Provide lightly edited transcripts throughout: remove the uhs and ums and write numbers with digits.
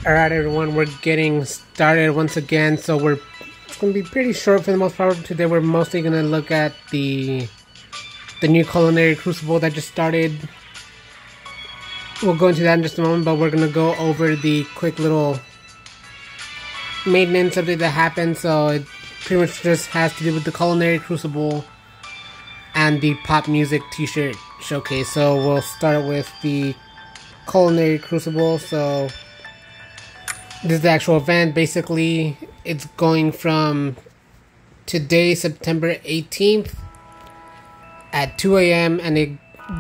Alright everyone, we're getting started once again, so it's going to be pretty short for the most part. Today we're mostly going to look at the new Culinary Crucible that just started. We'll go into that in just a moment, but we're going to go over the quick little maintenance update that happened. So it pretty much just has to do with the Culinary Crucible and the pop music t-shirt showcase. So we'll start with the Culinary Crucible. So this is the actual event. Basically, it's going from today, September 18th at 2 a.m. and it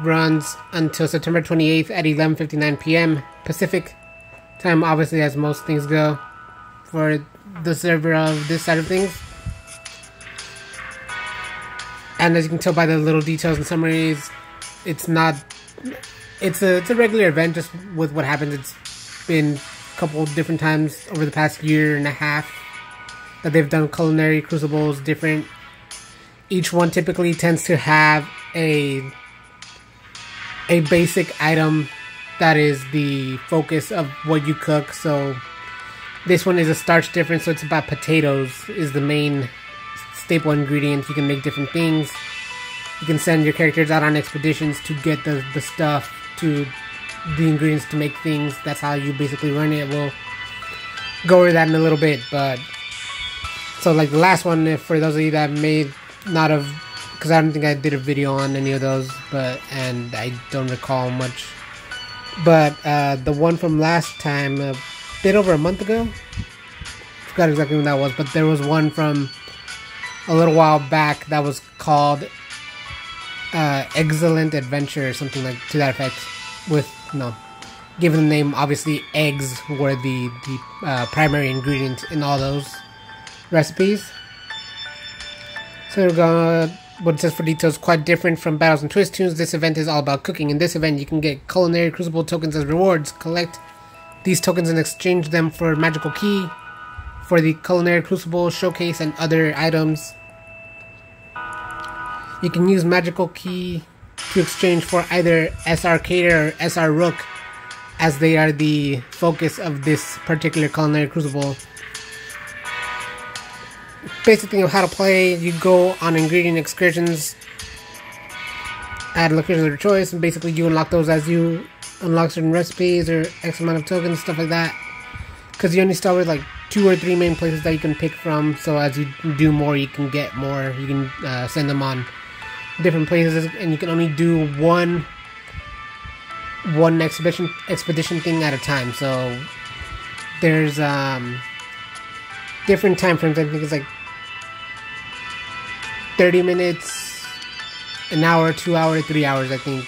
runs until September 28th at 11:59 p.m. Pacific time, obviously, as most things go for the server of this side of things. And as you can tell by the little details and summaries, it's a regular event, just with what happens. It's been couple different times over the past year and a half that they've done Culinary Crucibles different. Each one typically tends to have a basic item that is the focus of what you cook. So this one is a Starch Difference, so it's about potatoes is the main staple ingredient. You can make different things. You can send your characters out on expeditions to get the stuff, to the ingredients to make things. That's how you basically run it. We'll go over that in a little bit. But so like the last one, if for those of you that may not have, because I don't think I did a video on any of those, and I don't recall much, but the one from last time, a bit over a month ago, forgot exactly when that was, but there was one from a little while back that was called Excellent Adventure or something like to that effect, with given the name, obviously eggs were the primary ingredient in all those recipes. So we're gonna, what it says for details, quite different from Battles and Twist Tunes. This event is all about cooking. In this event you can get Culinary Crucible tokens as rewards. Collect these tokens and exchange them for magical key for the Culinary Crucible showcase and other items. You can use magical key to exchange for either SR Cater or SR Rook, as they are the focus of this particular Culinary Crucible. Basically, how to play: you go on ingredient excursions at locations of your choice, and basically you unlock those as you unlock certain recipes or X amount of tokens, stuff like that. Because you only start with like 2 or 3 main places that you can pick from, so as you do more, you can get more. You can send them on different places, and you can only do one expedition thing at a time. So there's different time frames. I think it's like 30 minutes, an hour, 2 hours, 3 hours, I think.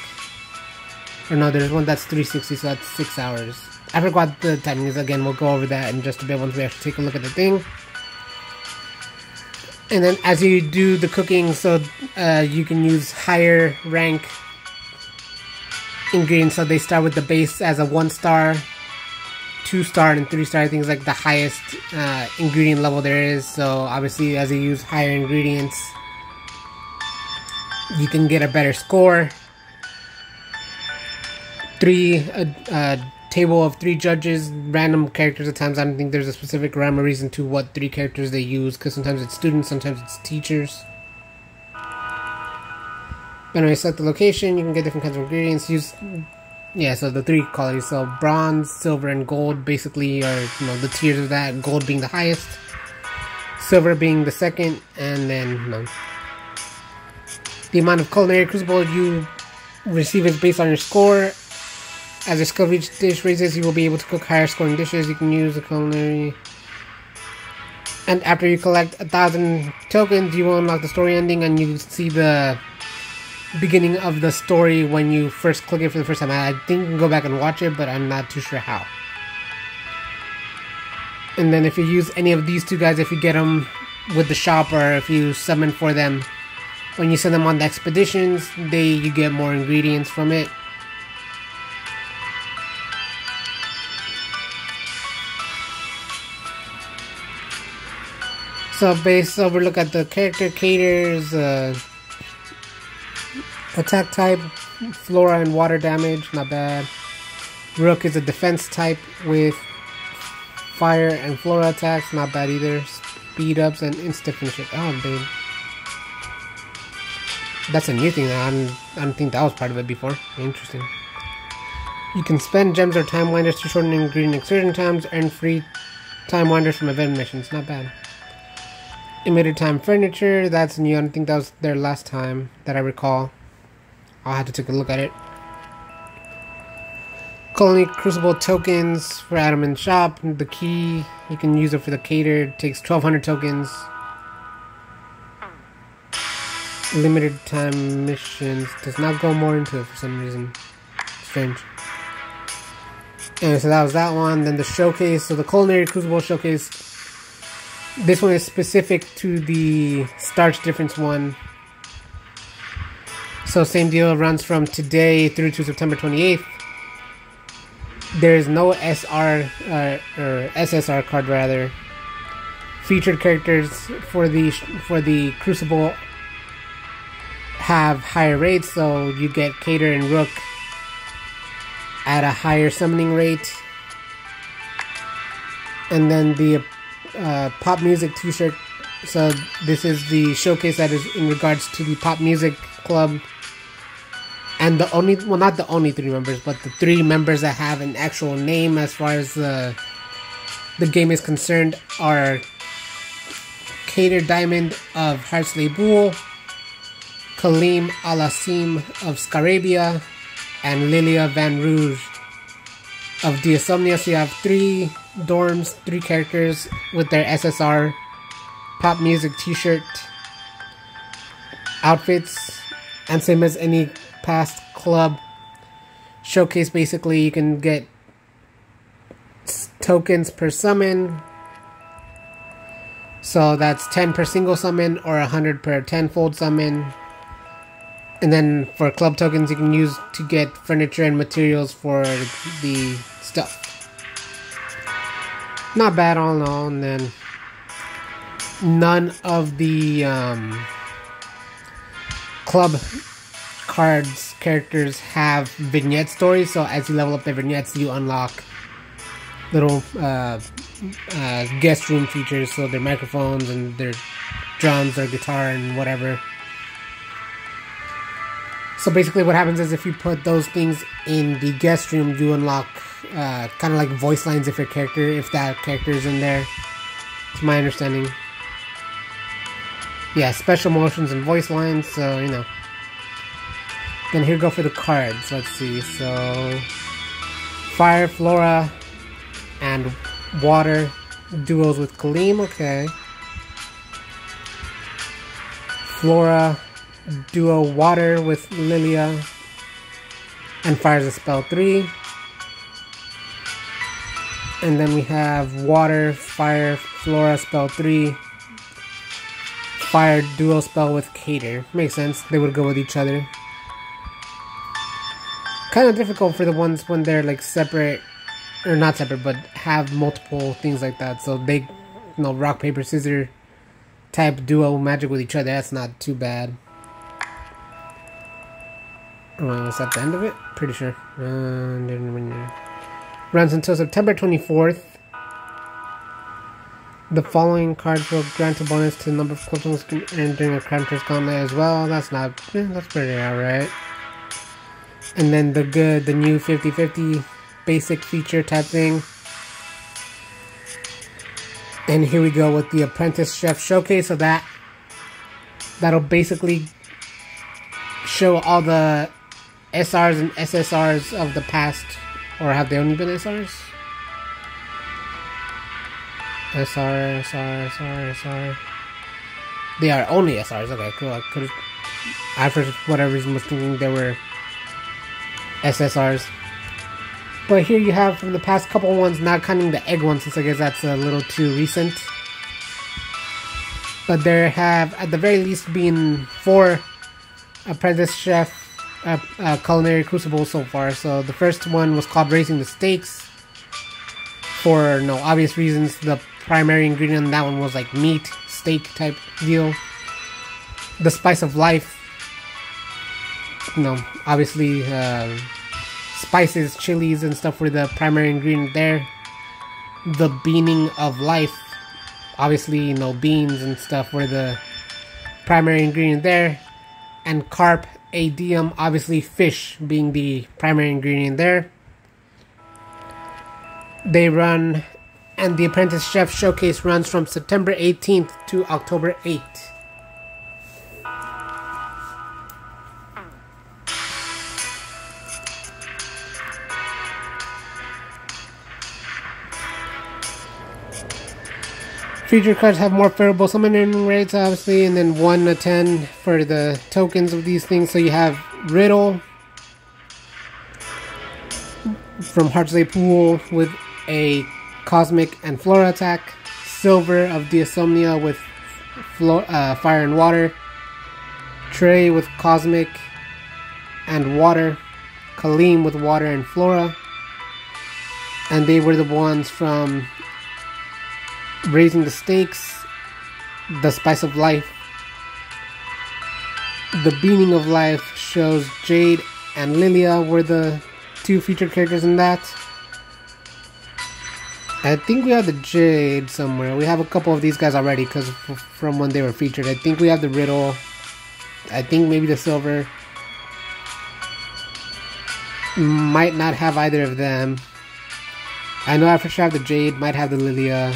Or no, there's one that's 360, so that's 6 hours. I forgot what the timing is. Again, we'll go over that in just a bit once we actually take a look at the thing. And then as you do the cooking, so you can use higher rank ingredients. So they start with the base as a 1-star, 2-star, and 3-star. I think is like the highest ingredient level there is. So obviously as you use higher ingredients, you can get a better score. Table of 3 judges, random characters at times. I don't think there's a specific rhyme or reason to what 3 characters they use, because sometimes it's students, sometimes it's teachers. But anyway, select the location, you can get different kinds of ingredients. So the 3 qualities, so bronze, silver, and gold basically are the tiers of that, gold being the highest, silver being the second, and then the amount of Culinary Crucible you receive is based on your score. As your skill of each dish raises, you will be able to cook higher scoring dishes. You can use the culinary. And after you collect 1,000 tokens, you will unlock the story ending, and you see the beginning of the story when you first click it for the first time. I think you can go back and watch it, but I'm not too sure how. And then if you use any of these 2 guys, if you get them with the shop or if you summon for them, when you send them on the expeditions, you get more ingredients from it. So we look at the character caters, attack type, flora and water damage, not bad. Rook is a defense type with fire and flora attacks, not bad either. Speed ups and instant finishes. Oh, dude. That's a new thing. I don't think that was part of it before. Interesting. You can spend gems or time winders to shorten ingredient excursion times, earn free time winders from event missions. Not bad. Limited time furniture. That's new. I don't think that was there last time that I recall. I'll have to take a look at it. Culinary Crucible tokens for item in shop. The key, you can use it for the cater. It takes 1200 tokens. Limited time missions. Does not go more into it for some reason. Strange. Anyway, so that was that one. Then the showcase. So the Culinary Crucible showcase. This one is specific to the Starch Difference one. So same deal, runs from today through to September 28th. There is no SR or SSR card rather. Featured characters for the Crucible have higher rates, so you get Cater and Rook at a higher summoning rate. And then the pop music t-shirt. So this is the showcase that is in regards to the pop music club. And the only, well, not the only 3 members, but the 3 members that have an actual name as far as the game is concerned are Cater Diamond of Heartsley Bull, Kalim Asim of Scarabia, and Lilia Vanrouge of Diasomnia. So you have 3 dorms, 3 characters with their SSR pop music t-shirt outfits, and same as any past club showcase. Basically, you can get tokens per summon, so that's 10 per single summon or 100 per 10-fold summon. And then for club tokens, you can use to get furniture and materials for the stuff. Not bad all in all. And then none of the club cards characters have vignette stories, so as you level up their vignettes, you unlock little guest room features, so their microphones and their drums or guitar and whatever. So basically what happens is if you put those things in the guest room, you unlock kind of like voice lines if that character is in there. It's my understanding. Yeah, special motions and voice lines, so you know. Then here we go for the cards. Let's see. So fire, flora, and water duos with Kalim. Okay. Flora duo water with Lilia, and fires a spell 3. And then we have water, fire, flora spell 3. Fire duo spell with Cater. Makes sense. They would go with each other. Kind of difficult for the ones when they're like separate, or not separate, but have multiple things like that. So they, you know, rock, paper, scissors type duo magic with each other. That's not too bad. Is that the end of it? Pretty sure. Runs until September 24th. The following cards will grant a bonus to the number of clippings earned during a Crafter's Gauntlet as well. That's not, that's pretty alright. And then the new 50/50 basic feature type thing. And here we go with the Apprentice Chef Showcase. So that'll basically show all the SRs and SSRs of the past. Or have they only been SRs? SR. They are only SRs. Okay, cool. I for whatever reason was thinking they were SSRs. But here you have from the past couple ones, not counting the egg ones, since I guess that's a little too recent. But there have, at the very least, been 4 Apprentice Chef Culinary Crucible so far. So the first one was called Raising the Stakes. For no obvious reasons, the primary ingredient in that one was like meat, steak type deal. The Spice of Life, you know, obviously spices, chilies and stuff were the primary ingredient there. the beaning of life. Obviously, you know, beans and stuff were the primary ingredient there. And carp a diem, obviously fish being the primary ingredient there. They run, and the Apprentice Chef Showcase runs from September 18th to October 8th. Feature cards have more favorable summoning rates, obviously, and then 1 to 10 for the tokens of these things. So you have Riddle from Heartsley Pool with a Cosmic and Flora attack. Silver of Deosomnia with Fire and Water. Trey with Cosmic and Water. Kalim with Water and Flora. And they were the ones from Raising the Stakes, The Spice of Life. The Beaning of Life shows Jade and Lilia were the 2 featured characters in that. I think we have the Jade somewhere. We have a couple of these guys already because from when they were featured. I think we have the Riddle. I think maybe the Silver. Might not have either of them. I know I for sure have the Jade. Might have the Lilia.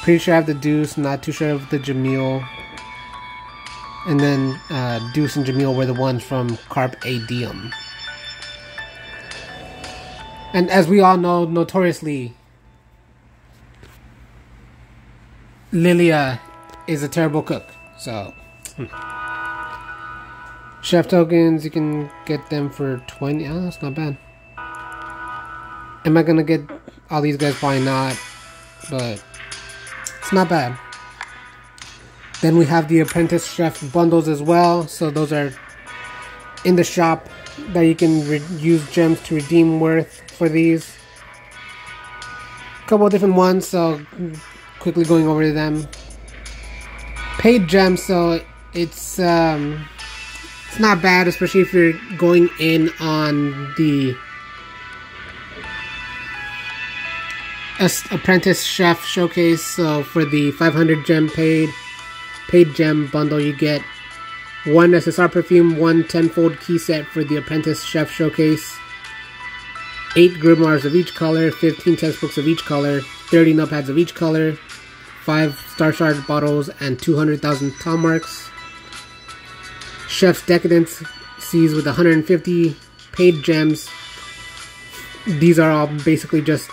Pretty sure I have the Deuce, not too sure of the Jamil. And then Deuce and Jamil were the ones from Carp a Diem. And as we all know, notoriously, Lilia is a terrible cook. So, chef tokens, you can get them for 20. Oh, that's not bad. Am I gonna get all these guys? Probably not. But it's not bad. Then we have the Apprentice Chef bundles as well. So those are in the shop that you can use gems to redeem worth for these. A couple of different ones, so quickly going over them. Paid gems, so it's not bad, especially if you're going in on the Apprentice Chef Showcase. So for the 500 gem paid gem bundle, you get 1 SSR perfume, 1 10-fold key set for the Apprentice Chef Showcase, 8 grimoires of each color, 15 textbooks of each color, 30 notepads of each color, 5 Star Shard bottles, and 200,000 tile marks. Chef's Decadence sees with 150 paid gems. These are all basically just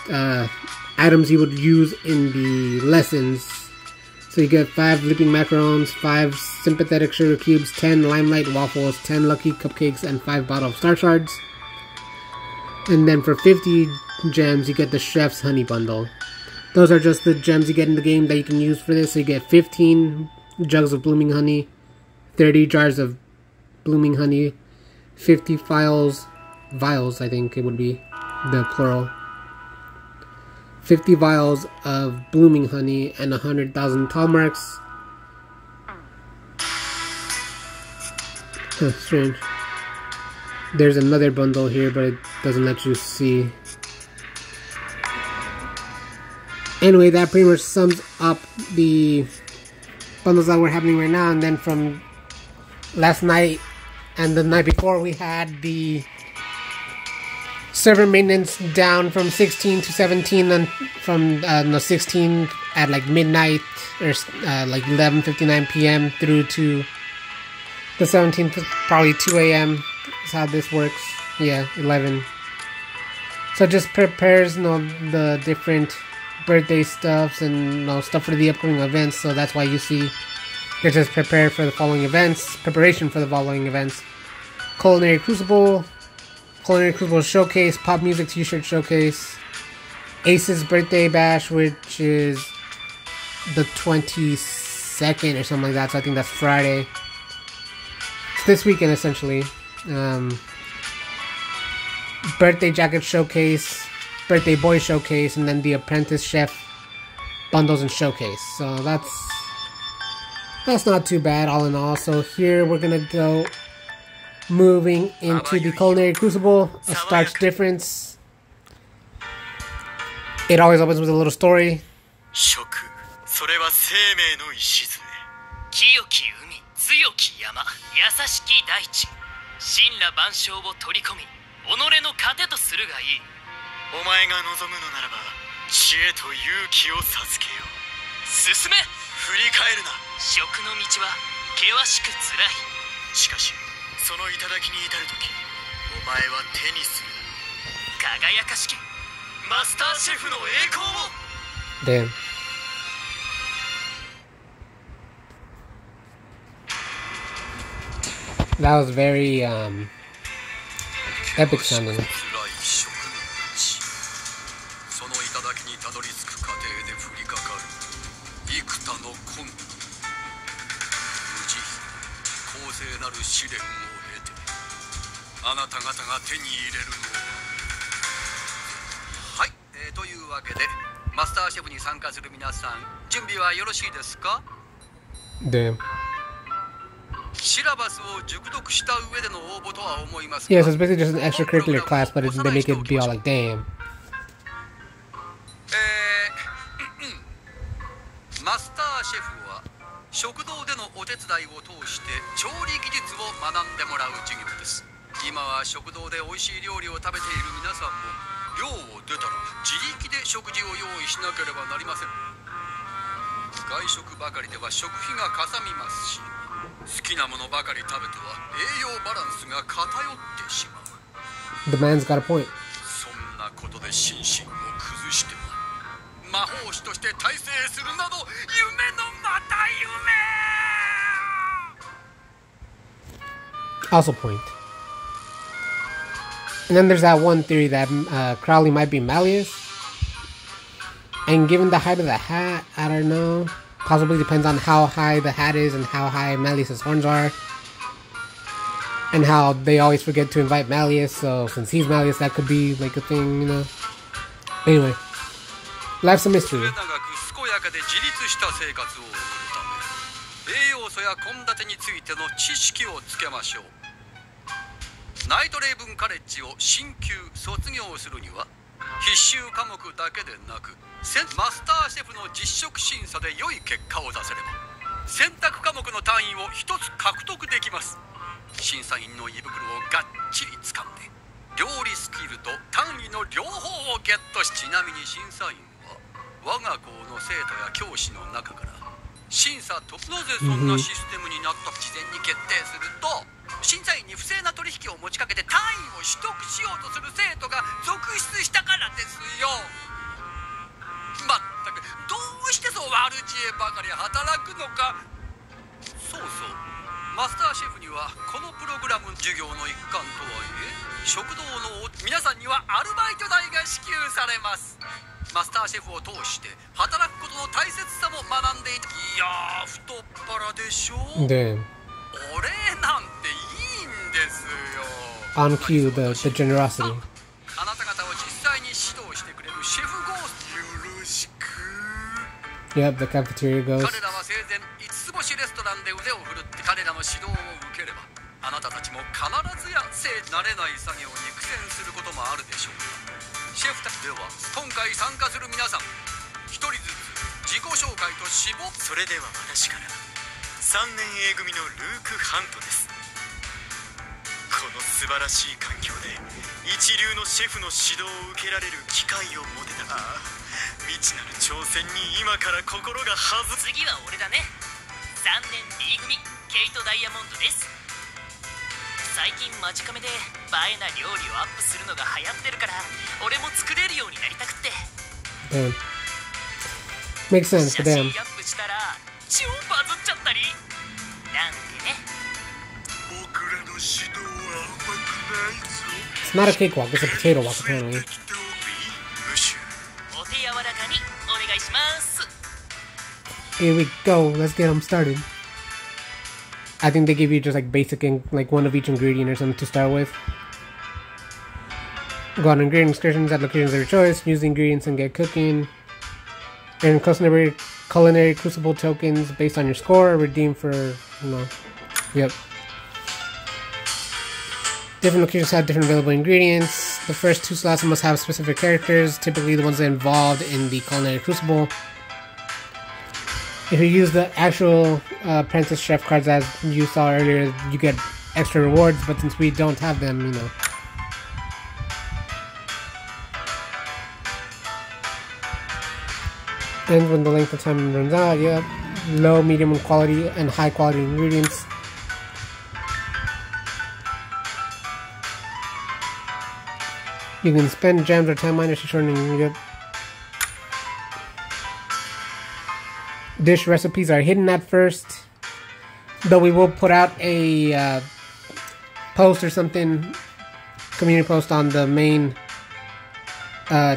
items you would use in the lessons. So you get 5 leaping macarons, 5 sympathetic sugar cubes, 10 limelight waffles, 10 lucky cupcakes, and 5 bottle of star shards. And then for 50 gems, you get the Chef's Honey Bundle. Those are just the gems you get in the game that you can use for this. So you get 15 jugs of blooming honey, 30 jars of blooming honey, 50 vials I think it would be the plural. 50 vials of blooming honey and 100,000 tile marks. Huh, strange. There's another bundle here, but it doesn't let you see. Anyway, that pretty much sums up the bundles that were happening right now. And then from last night and the night before, we had the server maintenance down from 16 to 17, and from 16 at like midnight or like 11:59 p.m. through to the 17th, probably 2 a.m. is how this works. Yeah, 11. So it just prepares, the different birthday stuffs and stuff for the upcoming events. So that's why you see it just prepare for the following events, preparation for the following events. Culinary Crucible Showcase, Pop Music T-shirt Showcase, Ace's Birthday Bash, which is the 22nd or something like that, so I think that's Friday. It's this weekend, essentially. Birthday Jacket Showcase, Birthday Boy Showcase, and then the Apprentice Chef bundles and showcase. So that's not too bad, all in all. So here we're gonna go moving into the Culinary Crucible, a Starch Difference. It always opens with a little story. 食、それは生命の礎。清き海、強き山、優しき大地。神羅万象を取り込み、己の糧とするがいい。お前が望むのならば、知恵と勇気を授けよう。進め。振り返るな。食の道は険しく辛い。しかし、その頂に至るとき、お前は手にする。輝かしきマスターシェフの栄光を。Damn. That was very epic sounding. その頂にたどり着く過程で降りかかる幾多の困難。無慈悲公正なる試練を経て、あなた方が手に入れるのを。はい、というわけでマスターシェフに参加する皆さん、準備はよろしいですか？ Damn. シラバスを熟読した上での応募とは思いますが、 Yeah, so it's basically just an extracurricular class, but they make it be all like, damn. マスターシェフは食堂でのお手伝いを通して調理技術を学んでもらう授業です。今は食堂で美味しい料理を食べている皆さんも、寮を出たら自力で食事を用意しなければなりません。外食ばかりでは食費がかさみますし、好きなものばかり食べては栄養バランスが偏ってしまう。 The man's got a point. そんなことで心身を崩しては魔法師として大成するなど夢のまた夢。 Also point. And then there's that one theory that Crowley might be Malleus. And given the height of the hat, I don't know. Possibly depends on how high the hat is and how high Malleus's horns are. And how they always forget to invite Malleus, so since he's Malleus, that could be like a thing, you know. Anyway, life's a mystery. 健やかで自立した生活を送るため、栄養素や献立についての知識をつけましょう。ナイトレイブンカレッジを進級卒業するには、必修科目だけでなくマスターシェフの実食審査で良い結果を出せれば、選択科目の単位を一つ獲得できます。審査員の胃袋をがっちり掴んで、料理スキルと単位の両方をゲットし、ちなみに審査員は我が校の生徒や教師の中から審査と、なぜそんなシステムになった事前に決定すると、審査員に不正な取引を持ちかけて単位を取得しようとする生徒が続出したからですよ。まったくどうしてそう悪知恵ばかり働くのか。そうそう、マスターシェフにはこのプログラム授業の一環とはいえ、食堂の皆さんにはアルバイト代が支給されます。マスターシェフを通して働くことの大切さも学んでいて、いやー太っ腹でしょ。Damn. お礼なんていいんですよ。 On cue, the generosity. あなた方を実際に指導してくれるシェフゴースト、よろしく。 Yep, the cafeteria goes. 彼らは生前5つ星レストランで腕を振るって彼らの指導を受ければ、あなたたちも必ずや慣れない作業に苦戦することもあるでしょうが、シェフたちでは今回参加する皆さん一人ずつ自己紹介と志望。それでは私から、3年 A 組のルーク・ハントです。この素晴らしい環境で一流のシェフの指導を受けられる機会を持てた。未知なる挑戦に今から心が弾む。次は俺だね。3年 B 組ケイト・ダイヤモンドです。最近マジカメで映えな料理をアップするのが流行ってるから、俺も作れるようになりたくって。 Damn. Makes sense, 写 but 真 damn. アップしたら超バズっちゃったりなんてね。僕らの指導は甘くないぞ。 It's not a cakewalk, it's a potato walk, apparently. お手柔らかにお願いします。 Here we go, let's get them started. I think they give you just like basic, like one of each ingredient or something to start with. Go on ingredient excursions at locations of your choice. Use the ingredients and get cooking. Earn culinary crucible tokens based on your score. Redeem for, yep. Different locations have different available ingredients. The first 2 slots must have specific characters, typically the ones that are involved in the Culinary Crucible. If you use the actual Apprentice Chef cards as you saw earlier, you get extra rewards, but since we don't have them, you know. Ends when the length of time runs out, yep. Low, medium quality, and high quality ingredients. You can spend gems or time miners to shorten, yep. Dish recipes are hidden at first, though we will put out a post or something, community post on the main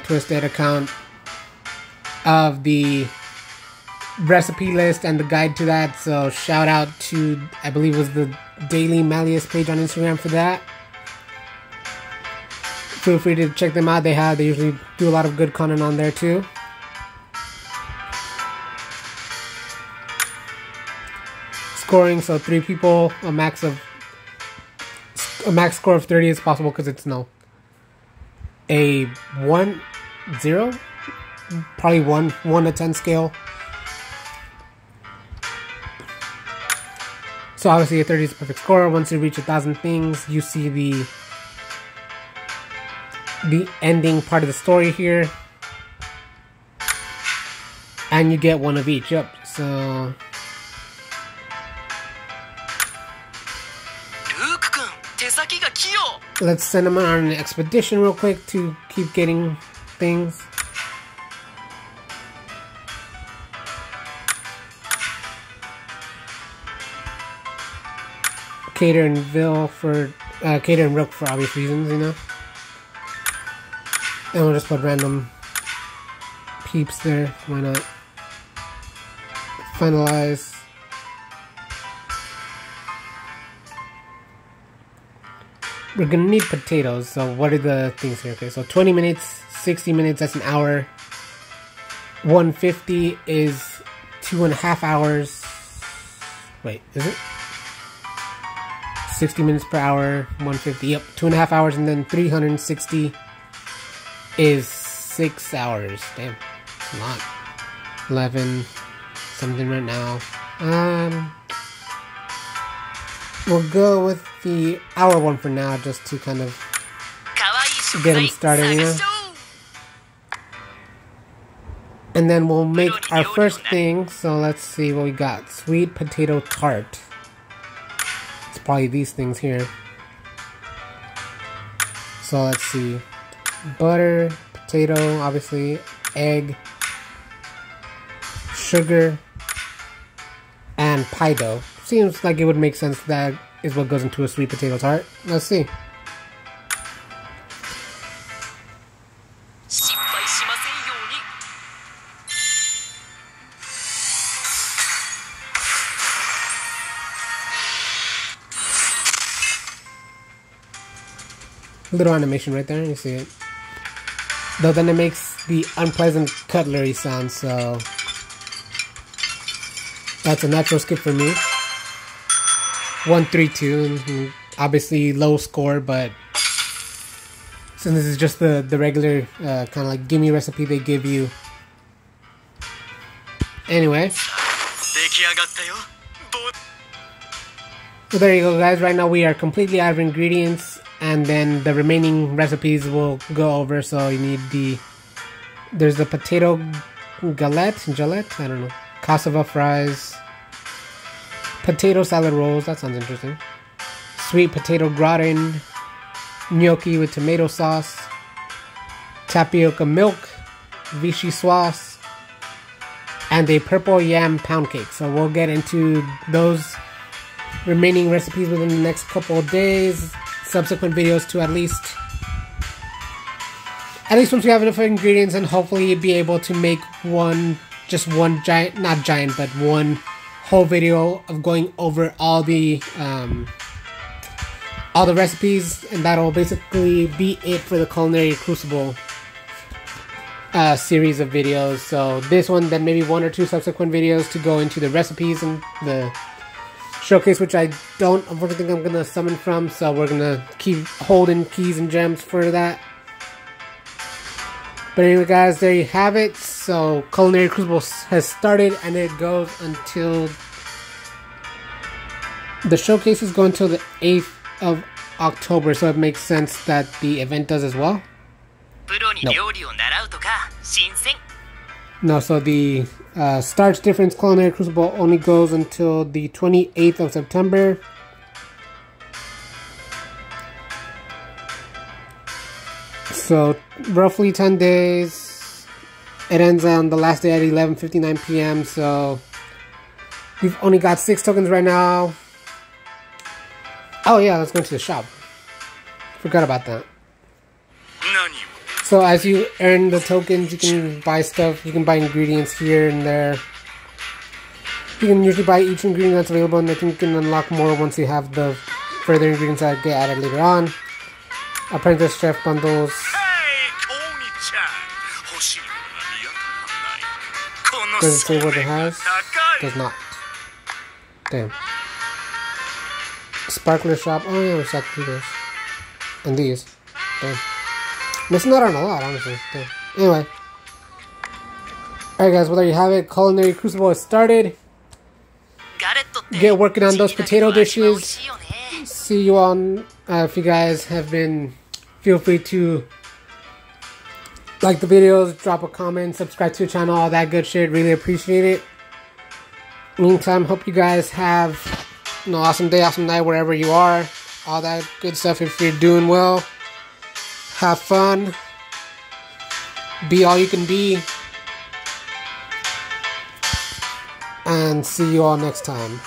Twisted account of the recipe list and the guide to that. So shout out to, I believe it was the Daily Malleus page on Instagram for that. Feel free to check them out. They usually do a lot of good content on there too. Scoring, so 3 people, a max score of 30 is possible because it's a 1-0, probably 1 to 10 scale. So obviously a 30 is a perfect score. Once you reach 1,000 things, you see the ending part of the story here, and you get 1 of each. Yep. So. Let's send them on an expedition real quick to keep getting things. Cater and Rook for obvious reasons, you know. And we'll just put random peeps there. Why not? Finalize. We're gonna need potatoes, so what are the things here? Okay, so 20 minutes, 60 minutes, that's an hour. 150 is 2.5 hours. Wait, is it? 60 minutes per hour, 150, yep, 2.5 hours, and then 360 is 6 hours. Damn, that's a lot. 11 something right now. We'll go with the hour one for now, just to kind of get them started, you know? And then we'll make our first thing, so let's see what we got. Sweet potato tart. It's probably these things here. So let's see. Butter, potato, obviously, egg, sugar, and pie dough. Seems like it would make sense that is what goes into a sweet potato tart. Let's see. A little animation right there, you see it. Though then it makes the unpleasant cutlery sound, so that's a natural skip for me. 132, obviously low score, but since this is just the regular kind of like gimme recipe they give you. Anyway. So there you go, guys. Right now we are completely out of ingredients, and then the remaining recipes we'll go over. So you need there's the potato galette, I don't know, cassava fries, potato salad rolls, that sounds interesting, sweet potato gratin, gnocchi with tomato sauce, tapioca milk, vichy sauce, and a purple yam pound cake. So we'll get into those remaining recipes within the next couple of days, subsequent videos to at least once we have enough ingredients, and hopefully be able to make one giant, not giant, but one whole video of going over all the recipes, and that'll basically be it for the Culinary Crucible series of videos. So this one, then maybe 1 or 2 subsequent videos to go into the recipes and the showcase, which I don't unfortunately think I'm gonna summon from, so we're gonna keep holding keys and gems for that. But anyway, guys, there you have it. So Culinary Crucible has started, and it goes until the showcases go until the 8th of October. So it makes sense that the event does as well. No, so the Starch Difference Culinary Crucible only goes until the 28th of September. So roughly 10 days. It ends on the last day at 11:59 p.m. So we've only got 6 tokens right now. Oh yeah, let's go to the shop. Forgot about that. So as you earn the tokens, you can buy stuff. You can buy ingredients here and there. You can usually buy each ingredient that's available, and I think you can unlock more once you have the further ingredients that get added later on. Apprentice Chef bundles. Does it say what it has? Does not. Damn. Sparkler shop. Oh yeah, we should do this. And these. Damn. Missing out on a lot, honestly. Damn. Anyway. Alright guys, well there you have it. Culinary Crucible has started. Get working on those potato dishes. See you all. If you guys have been, feel free to like the videos, drop a comment, subscribe to the channel, all that good shit. Really appreciate it. Meantime, hope you guys have an awesome day, awesome night, wherever you are. All that good stuff. If you're doing well, have fun. Be all you can be. And see you all next time.